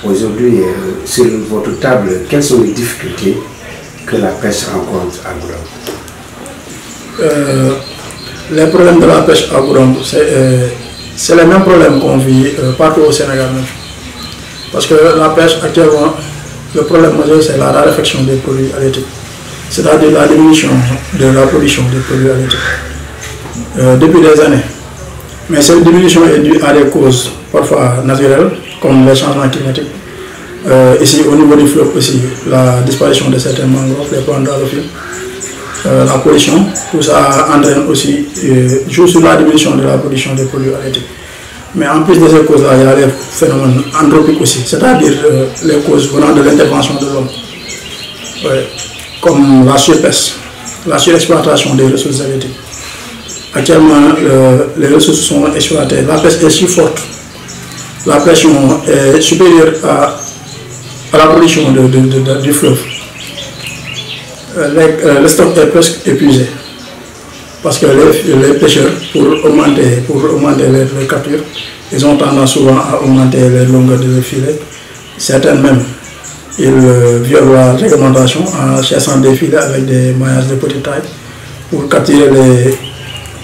Aujourd'hui, sur votre table, quelles sont les difficultés que la pêche rencontre à Goudomp? Les problèmes de la pêche à Goudomp, c'est les mêmes problèmes qu'on vit partout au Sénégal. Parce que la pêche, actuellement, le problème majeur, c'est la raréfaction des produits halieutiques. C'est-à-dire la diminution de la production des produits halieutiques depuis des années. Mais cette diminution est due à des causes parfois naturelles, comme les changements climatiques. Ici, au niveau du fleuve aussi, la disparition de certains mangroves, les plantes d'halophiles, la pollution, tout ça entraîne aussi, joue sur la diminution de la production des produits halieutiques. Mais en plus de ces causes-là, il y a les phénomènes anthropiques aussi, c'est-à-dire les causes venant de l'intervention de l'homme, comme la surpêche, la surexploitation des ressources halieutiques. Actuellement, les ressources sont exploitées, la pêche est si forte, la pression est supérieure à la production du fleuve. Le stock est presque épuisé parce que les pêcheurs, pour augmenter les captures, ils ont tendance souvent à augmenter les longueurs de filets. Certains même, ils violent la réglementation en cherchant des filets avec des maillages de petite taille pour capturer les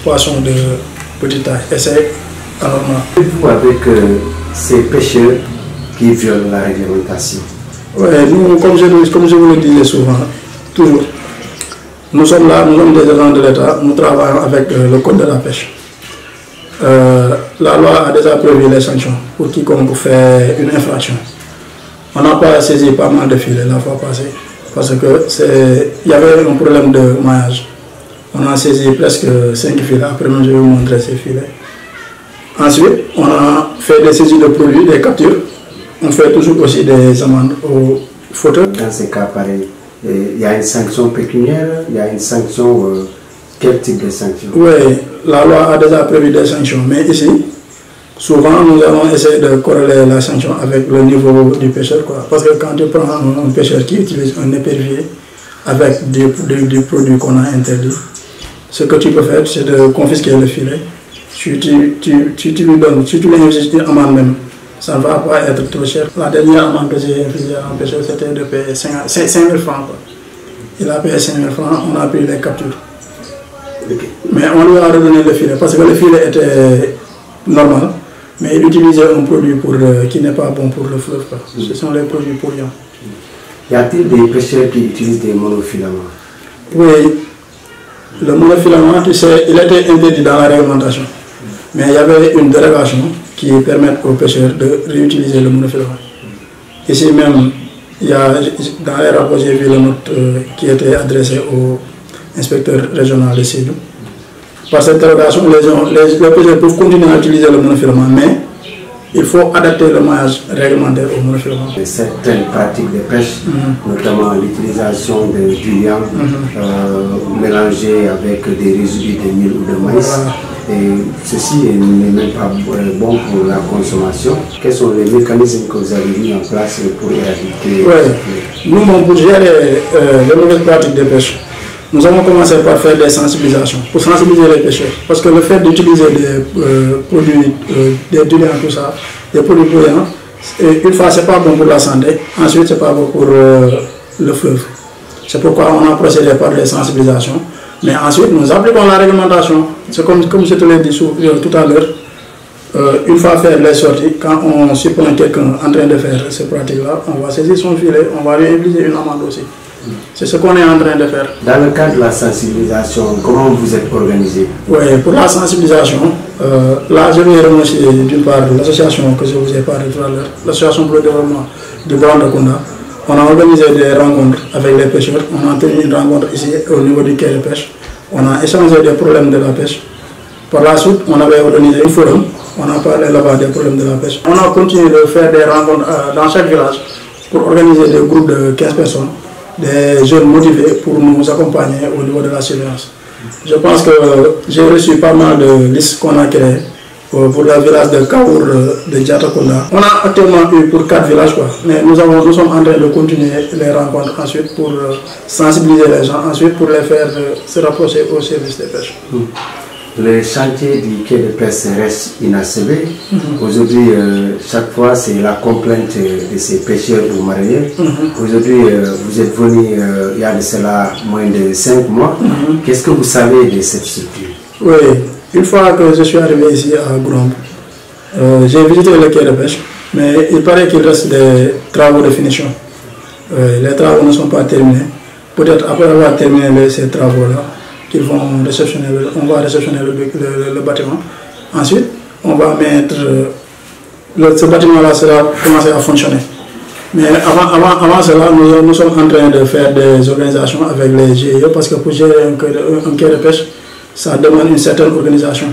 poissons de petite taille. Et c'est anormal. Vous avec ces pêcheurs qui violent la réglementation? Oui, nous, comme je vous le disais souvent, toujours, nous sommes là, nous sommes des agents de l'État, nous travaillons avec le code de la pêche. La loi a déjà prévu les sanctions pour quiconque fait une infraction. On n'a pas saisi pas mal de filets la fois passée parce qu'il y avait un problème de maillage. On a saisi presque 5 filets, après je vais vous montrer ces filets. Ensuite, on a fait des saisies de produits, des captures. On fait toujours aussi des amendes aux fauteurs. Dans ces cas pareils, il y a une sanction pécuniaire, il y a une sanction, quel type de sanction? Oui, la loi a déjà prévu des sanctions, mais ici, souvent nous allons essayer de corréler la sanction avec le niveau du pêcheur. Parce que quand tu prends un pêcheur qui utilise un épervier avec des produits qu'on a interdits, ce que tu peux faire, c'est de confisquer le filet. Tu lui donnes, si tu lui investis une amende même, ça ne va pas être trop cher. La dernière amende que j'ai infligée à un pêcheur, c'était de payer 5 000 francs. Il a payé 5 000 francs, on a pris les captures. Okay. Mais on lui a redonné le filet, parce que le filet était normal, mais il utilisait un produit qui n'est pas bon pour le fleuve. Ce sont les produits polluants. Y a-t-il des pêcheurs qui utilisent des monofilaments? Oui, le monofilament, tu sais, il était interdit dans la réglementation. Mais il y avait une dérogation qui permet aux pêcheurs de réutiliser le monofilament. Ici même, dans les rapports, j'ai vu la note qui était adressée au inspecteur régional de Sédhiou. Par cette dérogation, les pêcheurs peuvent continuer à utiliser le monofilament, mais il faut adapter le maillage réglementaire au monofilament. Certaines pratiques de pêche, notamment l'utilisation du liant mélangé avec des résidus de mil ou de maïs, et ceci n'est même pas bon pour la consommation. Quels sont les mécanismes que vous avez mis en place pour éradiquer? Nous, pour gérer les mauvaises pratiques de pêche, nous avons commencé par faire des sensibilisations, pour sensibiliser les pêcheurs. Parce que le fait d'utiliser des produits, des diluants, tout ça, des produits polluants, une fois, ce n'est pas bon pour la santé, ensuite, ce n'est pas bon pour le fleuve. C'est pourquoi on a procédé par des sensibilisations. Mais ensuite, nous appliquons la réglementation. C'est comme je te l'ai dit tout à l'heure, une fois faire les sorties, quand on surprend quelqu'un en train de faire ces pratiques-là, on va saisir son filet, on va lui imposer une amende aussi. C'est ce qu'on est en train de faire. Dans le cadre de la sensibilisation, comment vous êtes organisé? Oui, pour la sensibilisation, là je vais remercier d'une part l'association que je vous ai parlé tout à l'heure, l'association pour le développement de Goudomp. On a organisé des rencontres avec les pêcheurs, on a tenu une rencontre ici au niveau du quai de pêche, on a échangé des problèmes de la pêche. Par la suite, on avait organisé un forum, on a parlé là-bas des problèmes de la pêche. On a continué de faire des rencontres dans chaque village pour organiser des groupes de 15 personnes, des jeunes motivés pour nous accompagner au niveau de la surveillance. Je pense que j'ai reçu pas mal de listes qu'on a créées pour le village de Kaour, de Diatakunda. On a actuellement eu pour 4 villages, mais nous sommes en train de continuer les rencontres ensuite pour sensibiliser les gens, ensuite pour les faire se rapprocher au service des pêches. le chantier du quai de pêche reste inachevé. Aujourd'hui, chaque fois, c'est la complainte de ces pêcheurs ou mareyeurs. Aujourd'hui, vous êtes venu il y a de cela moins de 5 mois. Qu'est-ce que vous savez de cette structure? Oui, une fois que je suis arrivé ici à Goudomp, j'ai visité le quai de pêche, mais il paraît qu'il reste des travaux de finition. Les travaux ne sont pas terminés. Peut-être après avoir terminé ces travaux-là, on va réceptionner le bâtiment. Ensuite, on va mettre ce bâtiment-là sera commencer à fonctionner. Mais avant cela, nous sommes en train de faire des organisations avec les GIE parce que pour gérer un quai de pêche, ça demande une certaine organisation.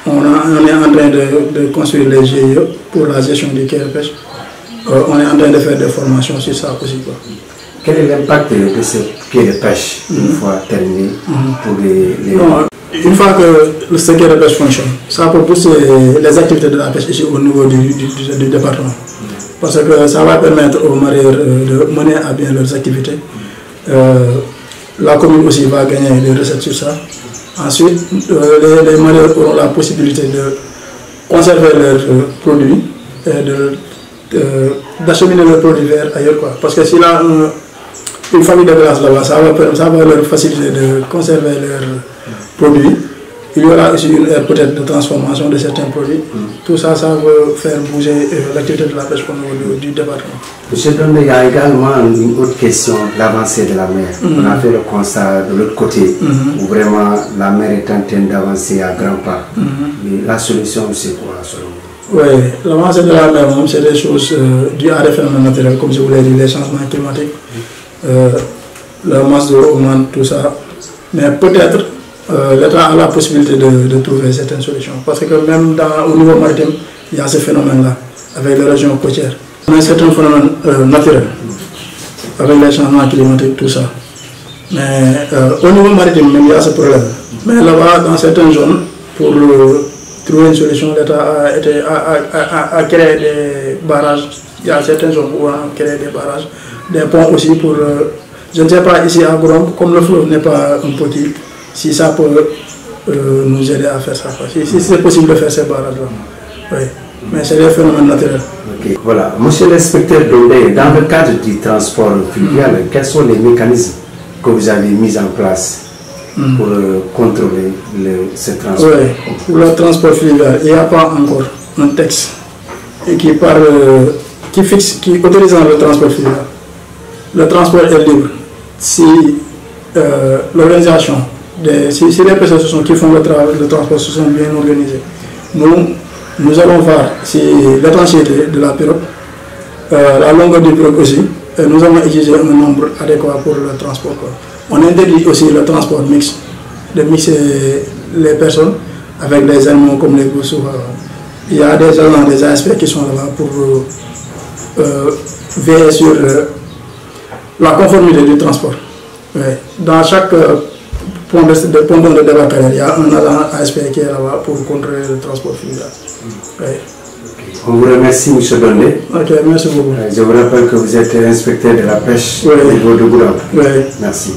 On est en train de construire les GIE pour la gestion du quai de pêche. On est en train de faire des formations sur ça aussi. Quel est l'impact de ce quai de pêche une fois terminé pour les... Non, une fois que ce quai de pêche fonctionne, ça peut pousser les activités de la pêche ici au niveau du département. Parce que ça va permettre aux mareyeurs de mener à bien leurs activités. La commune aussi va gagner des recettes sur ça. Ensuite, les mareyeurs auront la possibilité de conserver leurs produits et d'acheminer leurs produits vers ailleurs. Parce que s'il y a une famille de glace là-bas, ça va leur faciliter de conserver leurs produits. Il y aura aussi une aire peut-être de transformation de certains produits. Tout ça, ça va faire bouger l'activité de la pêche au niveau du département. Monsieur Donde, il y a également une autre question, l'avancée de la mer. On a fait le constat de l'autre côté, où vraiment la mer est en train d'avancer à grands pas. Mais la solution, c'est quoi selon vous? Oui, l'avancée de la mer, c'est des choses dues à des phénomènes naturels, comme je vous l'ai dit, les changements climatiques, la masse d'eau augmente, tout ça. Mais peut-être l'État a la possibilité de trouver certaines solutions. Parce que même au niveau maritime, il y a ce phénomène-là, avec les régions côtières. On a certains phénomènes naturels, avec les changements climatiques, tout ça. Mais au niveau maritime, même, il y a ce problème. Mais là-bas, dans certaines zones, pour trouver une solution, l'État a créé des barrages. Il y a certaines zones où on a créé des barrages, des ponts aussi pour... je ne sais pas, ici à Goudomp, comme le fleuve n'est pas un petit, si ça peut nous aider à faire ça. Si c'est possible de faire ces barrages-là. Oui. Mais c'est des phénomènes naturels. Okay. Voilà. Monsieur l'inspecteur Donde, dans le cadre du transport fluvial, quels sont les mécanismes que vous avez mis en place pour contrôler ce transport? Oui, pour le transport fluvial, il n'y a pas encore un texte qui autorise le transport fluvial. Le transport est libre. Si l'organisation, si les personnes qui font le transport se sont bien organisées, nous allons voir si l'étanchéité de la pirogue, la longueur du pirogue aussi, et nous allons exiger un nombre adéquat pour le transport. On interdit aussi le transport mixte, de mixer les personnes avec les animaux comme les boussous. Il y a des agents, des ASP qui sont là pour veiller sur la conformité du transport. Oui. Dans chaque point de débarcadère, il y a un agent ASP qui est là-bas pour contrôler le transport fluvial. Oui. On vous remercie, M. Donde. Ok, merci beaucoup. Je vous rappelle que vous êtes inspecteur de la pêche au niveau de Goudomp. Oui. Merci.